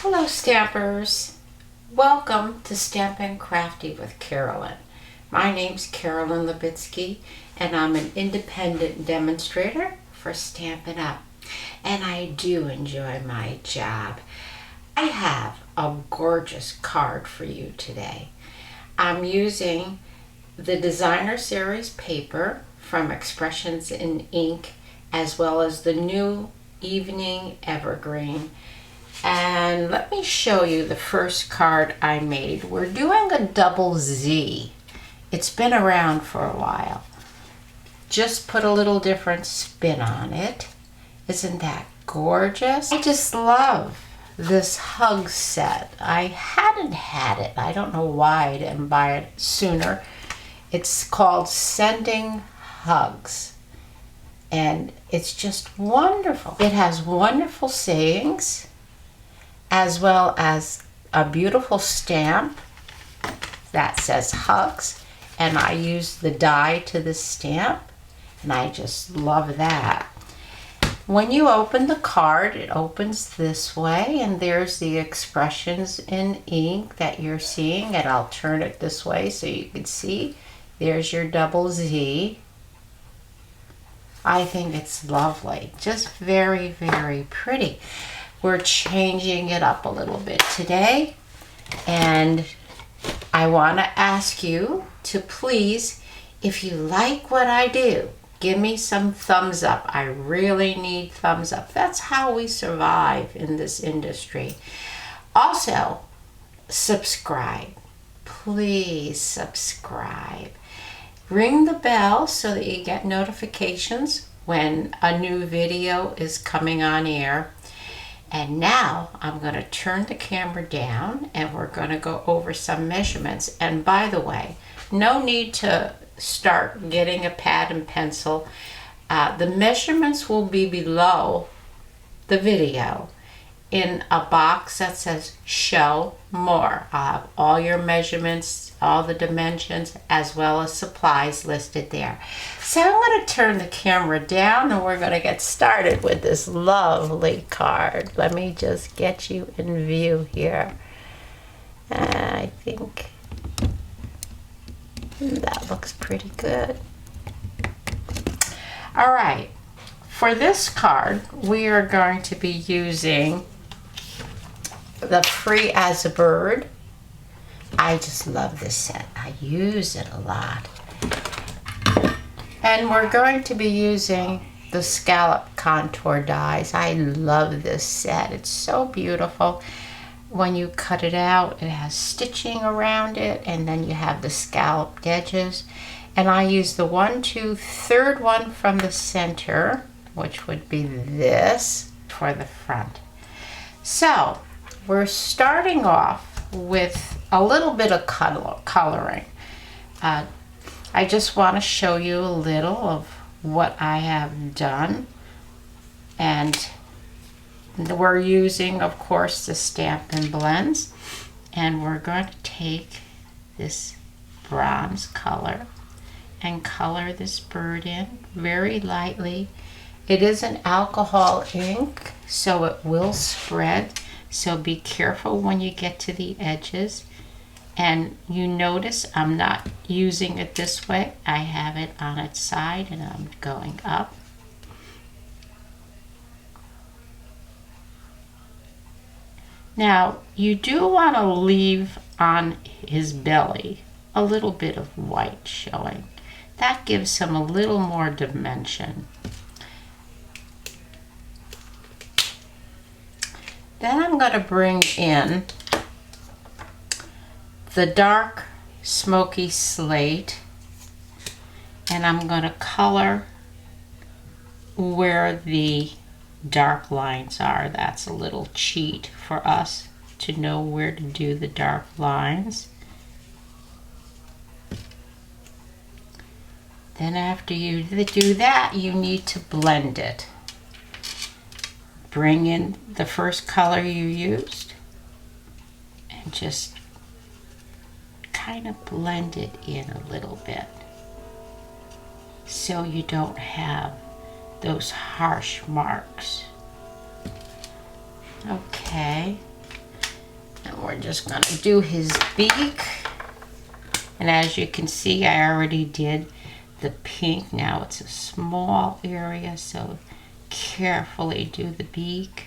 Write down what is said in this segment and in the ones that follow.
Hello Stampers! Welcome to Stampin' Crafty with Carolyn. My name's Carolyn Levitsky and I'm an independent demonstrator for Stampin' Up! And I do enjoy my job. I have a gorgeous card for you today. I'm using the Designer Series paper from Expressions in Ink as well as the new Evening Evergreen. And let me show you the first card I made. We're doing a double Z. It's been around for a while. Just put a little different spin on it. Isn't that gorgeous? I just love this hug set. I hadn't had it. I don't know why I didn't buy it sooner. It's called Sending Hugs. And it's just wonderful. It has wonderful sayings, as well as a beautiful stamp that says hugs, and I use the die to the stamp, and I just love that. When you open the card, it opens this way, and there's the expressions in ink that you're seeing, and I'll turn it this way so you can see. There's your double Z. I think it's lovely, just very, very pretty. We're changing it up a little bit today, and I want to ask you to please, if you like what I do, give me some thumbs up. I really need thumbs up. That's how we survive in this industry. Also, subscribe. Please subscribe. Ring the bell so that you get notifications when a new video is coming on air. And now I'm going to turn the camera down and we're going to go over some measurements. And by the way, no need to start getting a pad and pencil. The measurements will be below the video in a box that says show more. I'll have all your measurements, all the dimensions, as well as supplies listed there. So I'm going to turn the camera down and we're going to get started with this lovely card. Let me just get you in view here. I think that looks pretty good. All right, for this card, we are going to be using the Free as a Bird. I just love this set. I use it a lot. And we're going to be using the Scalloped contour dies. I love this set. It's so beautiful. When you cut it out, it has stitching around it, and then you have the scalloped edges. And I use the 1, 2, 3rd one from the center, which would be this, for the front. So we're starting off with a little bit of coloring. I just want to show you a little of what I have done. And we're using, of course, the Stampin' Blends. And we're going to take this bronze color and color this bird in very lightly. It is an alcohol ink, so it will spread. So be careful when you get to the edges. And you notice I'm not using it this way. I have it on its side and I'm going up. Now, you do want to leave on his belly a little bit of white showing. That gives him a little more dimension. Then I'm going to bring in the dark smoky slate, and I'm going to color where the dark lines are. That's a little cheat for us to know where to do the dark lines. Then after you do that, you need to blend it. Bring in the first color you used and just kind of blend it in a little bit so you don't have those harsh marks. Okay, And we're just going to do his beak. And as you can see, I already did the pink. Now it's a small area, so carefully do the beak.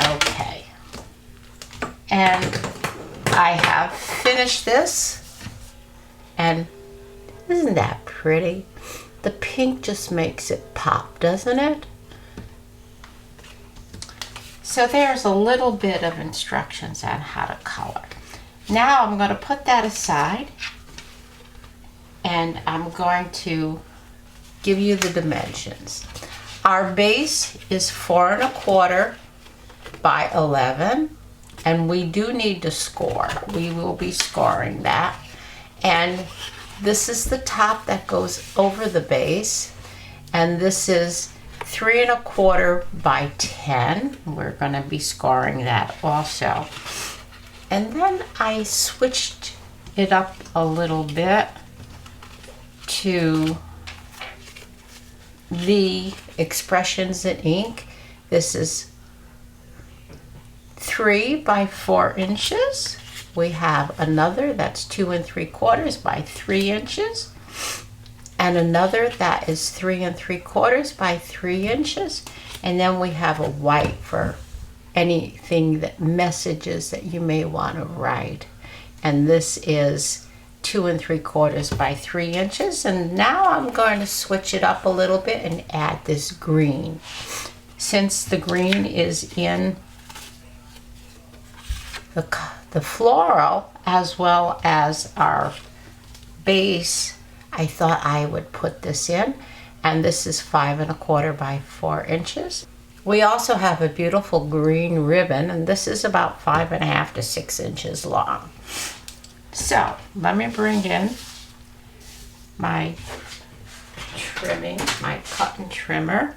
Okay. And I have finished this. And isn't that pretty? The pink just makes it pop, doesn't it? So there's a little bit of instructions on how to color. Now I'm going to put that aside and I'm going to give you the dimensions. Our base is 4 1/4 by 11, and we do need to score. We will be scoring that. And this is the top that goes over the base, and this is 3 1/4 by 10. We're going to be scoring that also. And then I switched it up a little bit to the expressions in ink. This is 3 by 4 inches. We have another that's 2 3/4 by 3 inches. And another that is 3 3/4 by 3 inches. And then we have a white for anything that messages that you may want to write. And this is 2 3/4 by 3 inches. And now I'm going to switch it up a little bit and add this green. Since the green is in the floral as well as our base, I thought I would put this in. And this is 5 1/4 by 4 inches. We also have a beautiful green ribbon, and this is about 5 1/2 to 6 inches long. So let me bring in my trimming, my cotton trimmer.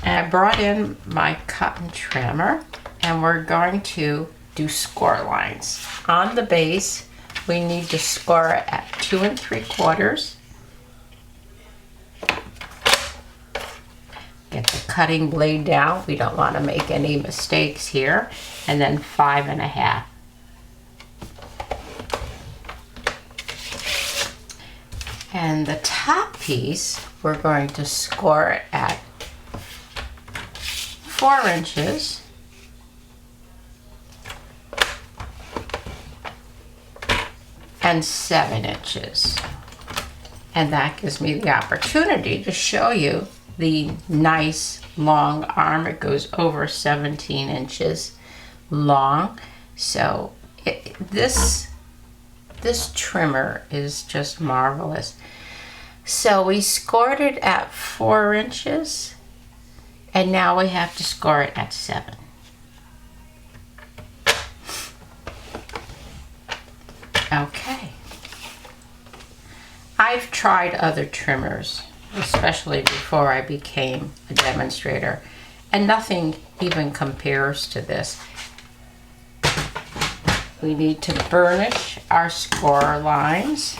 And I brought in my cotton trimmer, and we're going to do score lines. On the base, we need to score it at 2 3/4. Get the cutting blade down. We don't want to make any mistakes here. And then 5 1/2. And the top piece, we're going to score it at 4 inches. And 7 inches. And that gives me the opportunity to show you the nice long arm. It goes over 17 inches long. So this trimmer is just marvelous. So we scored it at 4 inches, and now we have to score it at 7. Okay. I've tried other trimmers, especially before I became a demonstrator, and nothing even compares to this. We need to burnish our score lines.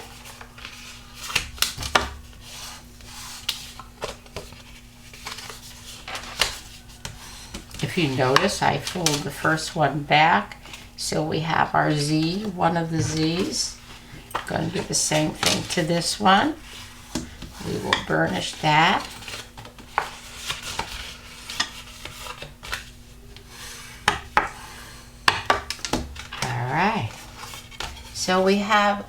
If you notice, I fold the first one back. So we have our Z, one of the Z's. Going to do the same thing to this one. We will burnish that. All right. So we have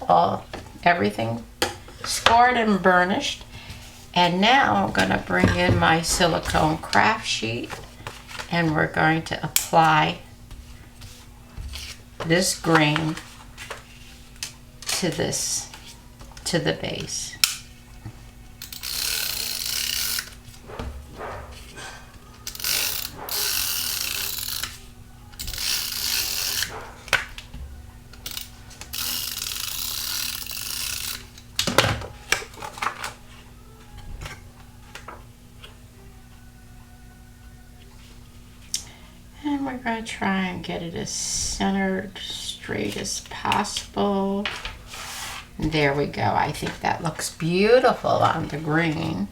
everything scored and burnished. And now I'm going to bring in my silicone craft sheet, and we're going to apply this green to the base. And we're going to try and get it as centered, straight as possible. And there we go. I think that looks beautiful on the green.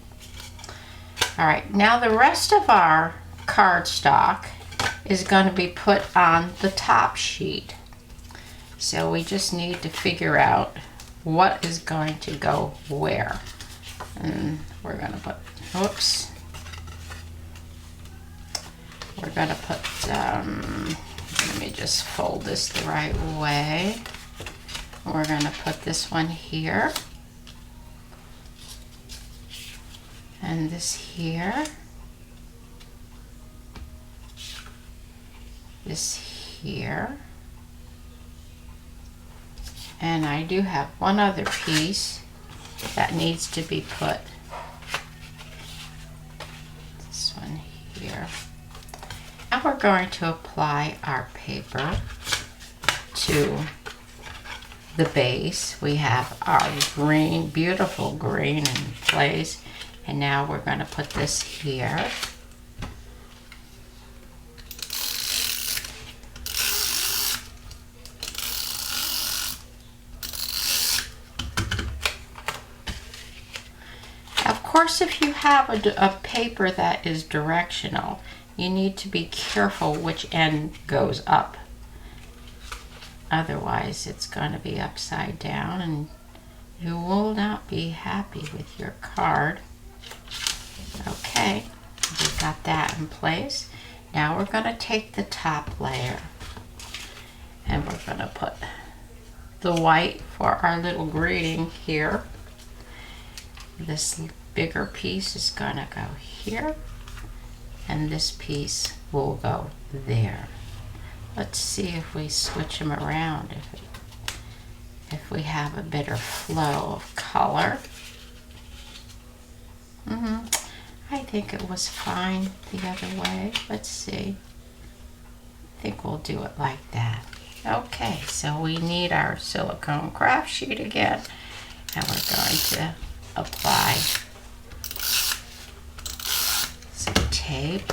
All right, now the rest of our cardstock is going to be put on the top sheet. So we just need to figure out what is going to go where. And we're going to put, oops. We're going to put, let me just fold this the right way. We're going to put this one here. And this here. This here. And I do have one other piece that needs to be put. This one here. Now we're going to apply our paper to the base. We have our green, beautiful green in place. And now we're going to put this here. Of course, if you have a paper that is directional, you need to be careful which end goes up. Otherwise, it's going to be upside down and you will not be happy with your card. Okay, we got that in place. Now we're going to take the top layer and we're going to put the white for our little greeting here. This bigger piece is going to go here and this piece will go there. Let's see if we switch them around, if we have a better flow of color. I think it was fine the other way. Let's see. I think we'll do it like that. Okay, so we need our silicone craft sheet again, and we're going to apply some tape.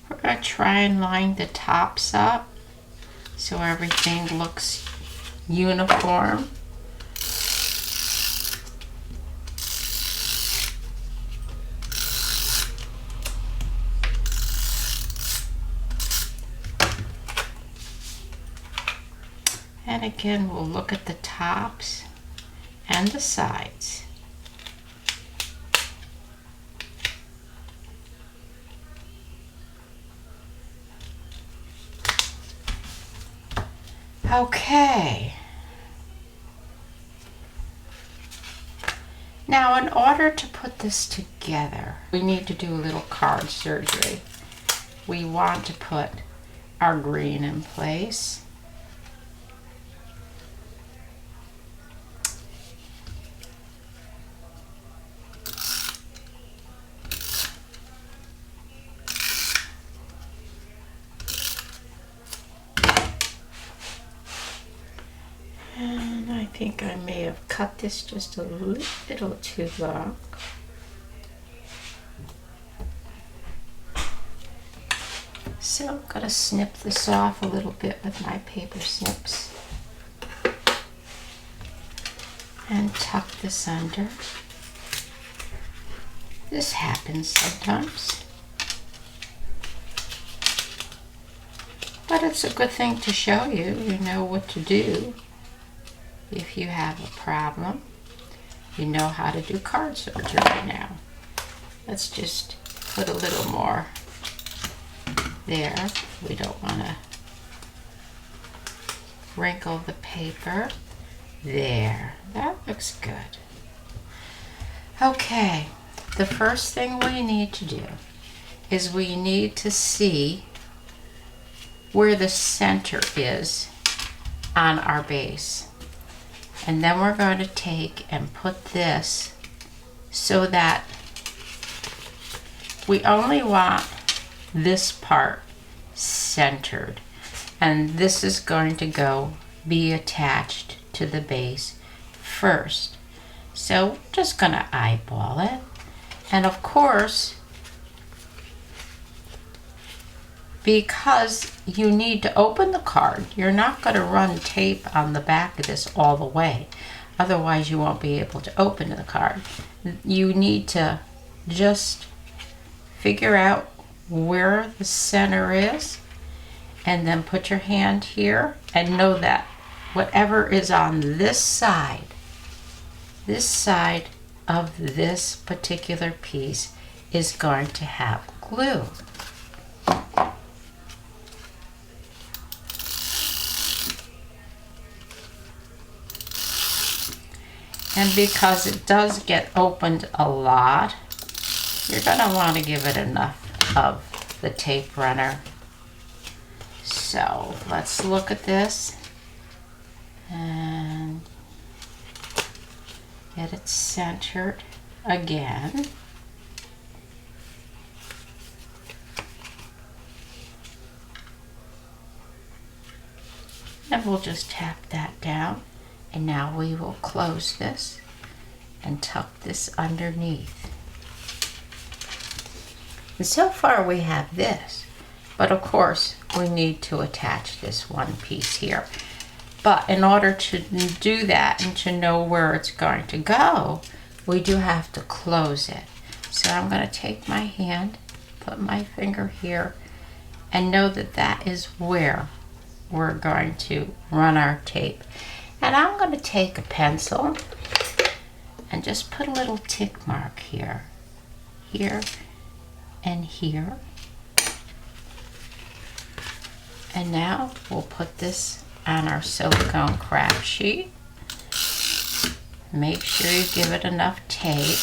We're going to try and line the tops up so everything looks uniform. And again, we'll look at the tops and the sides. Okay. Now, in order to put this together, we need to do a little card surgery. We want to put our green in place. And I think I may have cut this just a little too long. So I'm going to snip this off a little bit with my paper snips. And tuck this under. This happens sometimes. But it's a good thing to show you. You know what to do. If you have a problem, you know how to do card surgery now. Let's just put a little more there. We don't want to wrinkle the paper. There, that looks good. Okay, the first thing we need to do is we need to see where the center is on our base. And then we're going to take and put this so that we only want this part centered. And this is going to be attached to the base first. So we're just gonna eyeball it. And of course, because you need to open the card, you're not gonna run tape on the back of this all the way. Otherwise you won't be able to open the card. You need to just figure out where the center is, and then put your hand here and know that whatever is on this side of this particular piece is going to have glue. And because it does get opened a lot, you're going to want to give it enough of the tape runner. So let's look at this and get it centered again. And we'll just tap that down. And now we will close this and tuck this underneath. And so far we have this, but of course we need to attach this one piece here. But in order to do that and to know where it's going to go, we do have to close it. So I'm going to take my hand, put my finger here, and know that that is where we're going to run our tape. And I'm going to take a pencil and just put a little tick mark here, here, and here. And now we'll put this on our silicone craft sheet. Make sure you give it enough tape.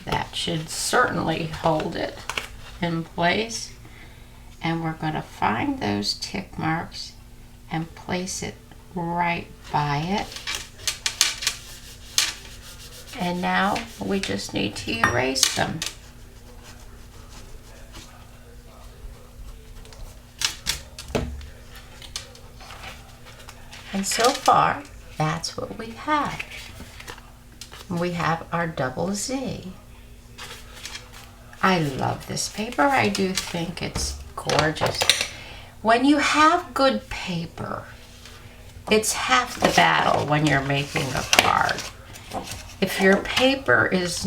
That should certainly hold it in place. And we're going to find those tick marks and place it right by it. And now we just need to erase them. And so far, that's what we have. We have our double Z. I love this paper. I do think it's gorgeous. When you have good paper, it's half the battle when you're making a card. If your paper is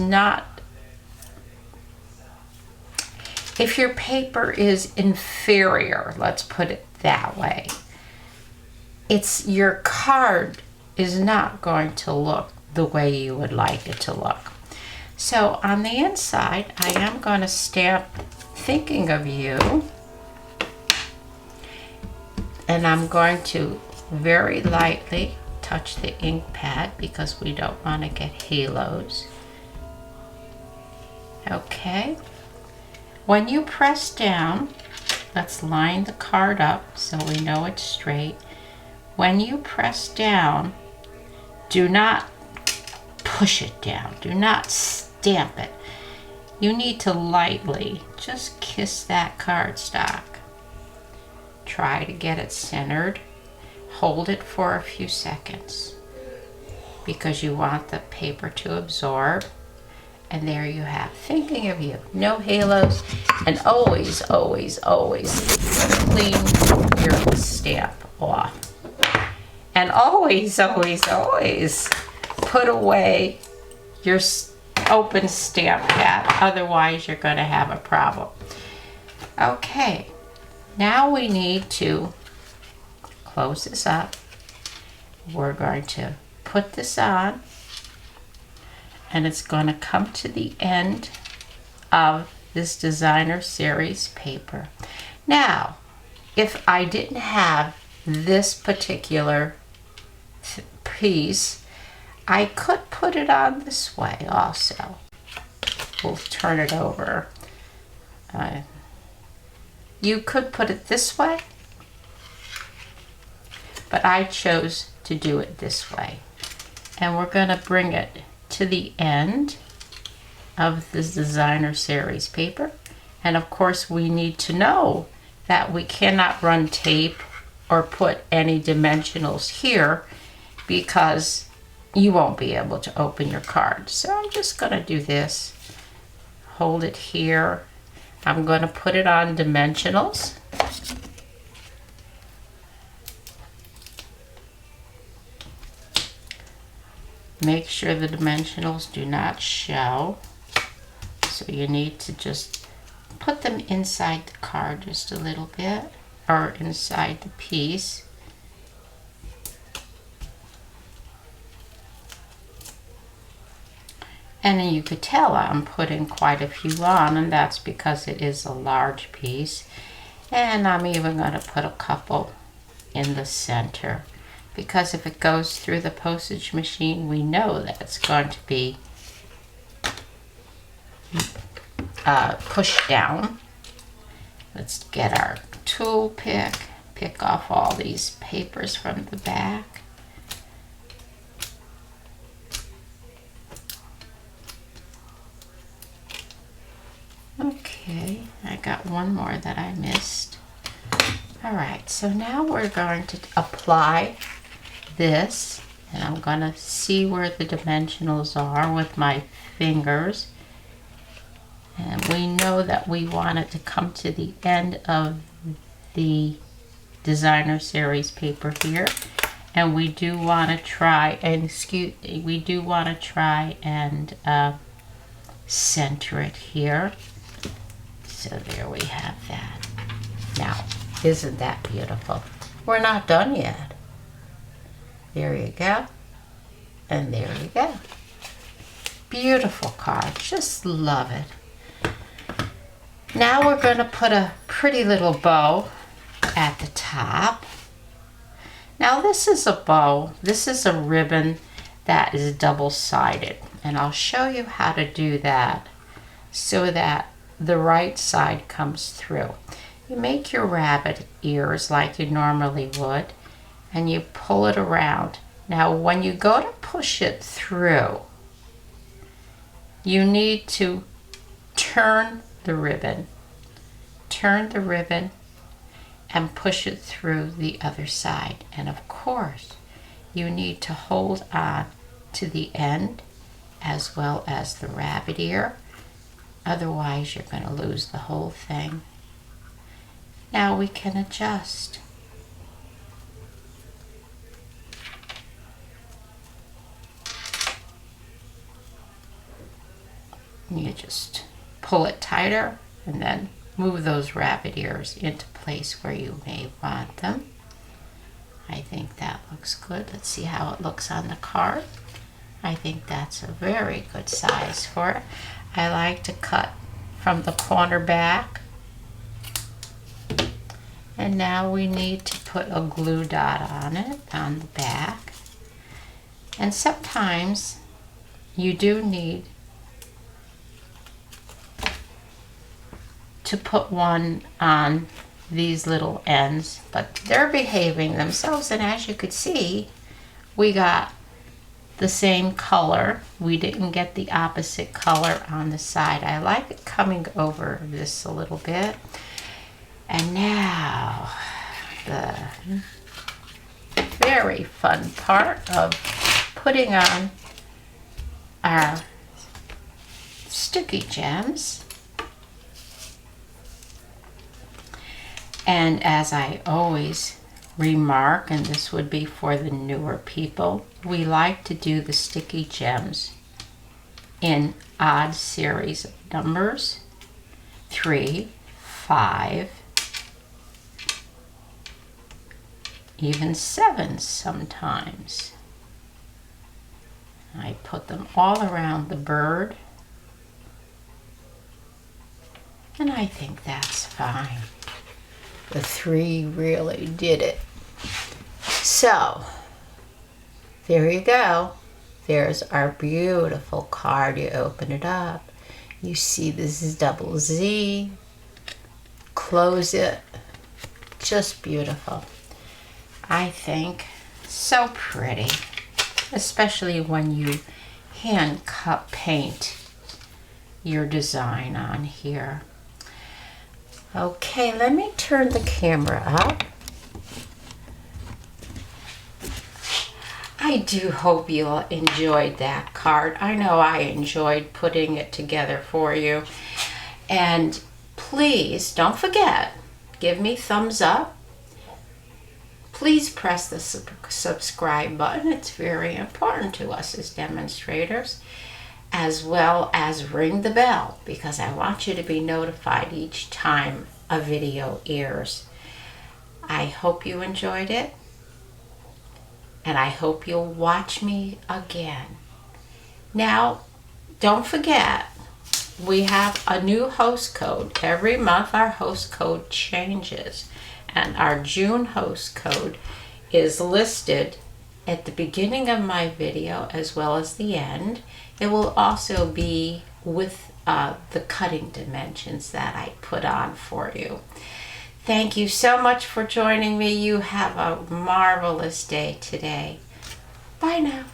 inferior, let's put it that way, your card is not going to look the way you would like it to look. So on the inside, I am going to stamp Thinking of You, and I'm going to very lightly touch the ink pad because we don't want to get halos. Okay. When you press down, let's line the card up so we know it's straight. When you press down, do not push it down. Do not stamp it. You need to lightly just kiss that cardstock. Try to get it centered. Hold it for a few seconds because you want the paper to absorb. And there you have Thinking of You. No halos. And always, always, always clean your stamp off. And always, always, always put away your open stamp pad. Otherwise, you're going to have a problem. Okay. Now we need to close this up. We're going to put this on. And it's going to come to the end of this designer series paper. Now, if I didn't have this particular piece, I could put it on this way also. We'll turn it over. You could put it this way, but I chose to do it this way. And we're going to bring it to the end of this designer series paper. And of course we need to know that we cannot run tape or put any dimensionals here because you won't be able to open your card. So I'm just going to do this. Hold it here. I'm going to put it on dimensionals. Make sure the dimensionals do not show. So you need to just put them inside the card just a little bit, or inside the piece. And then you could tell I'm putting quite a few on, and that's because it is a large piece. And I'm even going to put a couple in the center, because if it goes through the postage machine, we know that it's going to be pushed down. Let's get our tool pick off all these papers from the back. Okay, I got one more that I missed. All right, so now we're going to apply this, and I'm going to see where the dimensionals are with my fingers. And we know that we want it to come to the end of the designer series paper here, and we do want to try and center it here. So there we have that. Now, isn't that beautiful? We're not done yet. There you go. And there you go. Beautiful card. Just love it. Now we're going to put a pretty little bow at the top. Now this is a bow. This is a ribbon that is double-sided. And I'll show you how to do that so that the right side comes through. You make your rabbit ears like you normally would, and you pull it around. Now when you go to push it through, you need to turn the ribbon and push it through the other side. And of course, you need to hold on to the end as well as the rabbit ear. Otherwise, you're going to lose the whole thing. Now we can adjust. You just pull it tighter and then move those rabbit ears into place where you may want them. I think that looks good. Let's see how it looks on the card. I think that's a very good size for it. I like to cut from the corner back. And now we need to put a glue dot on it, on the back. And sometimes you do need to put one on these little ends, but they're behaving themselves, and as you could see, we got the same color. We didn't get the opposite color on the side. I like it coming over this a little bit. And now the very fun part of putting on our sticky gems. And as I always remark, and this would be for the newer people, we like to do the sticky gems in odd series of numbers, 3, 5, even 7 sometimes. I put them all around the bird, and I think that's fine. The 3 really did it. So, there you go. There's our beautiful card. You open it up. You see this is double Z. Close it. Just beautiful. I think so pretty. Especially when you hand cut paint your design on here. Okay, let me turn the camera up I do hope you enjoyed that card. I know I enjoyed putting it together for you. And please don't forget, give me thumbs up. Please press the subscribe button. It's very important to us as demonstrators, as well as ring the bell, because I want you to be notified each time a video airs. I hope you enjoyed it, and I hope you'll watch me again. Now, don't forget, we have a new host code. Every month our host code changes, and our June host code is listed at the beginning of my video as well as the end. It will also be with the cutting dimensions that I put on for you. Thank you so much for joining me. You have a marvelous day today. Bye now.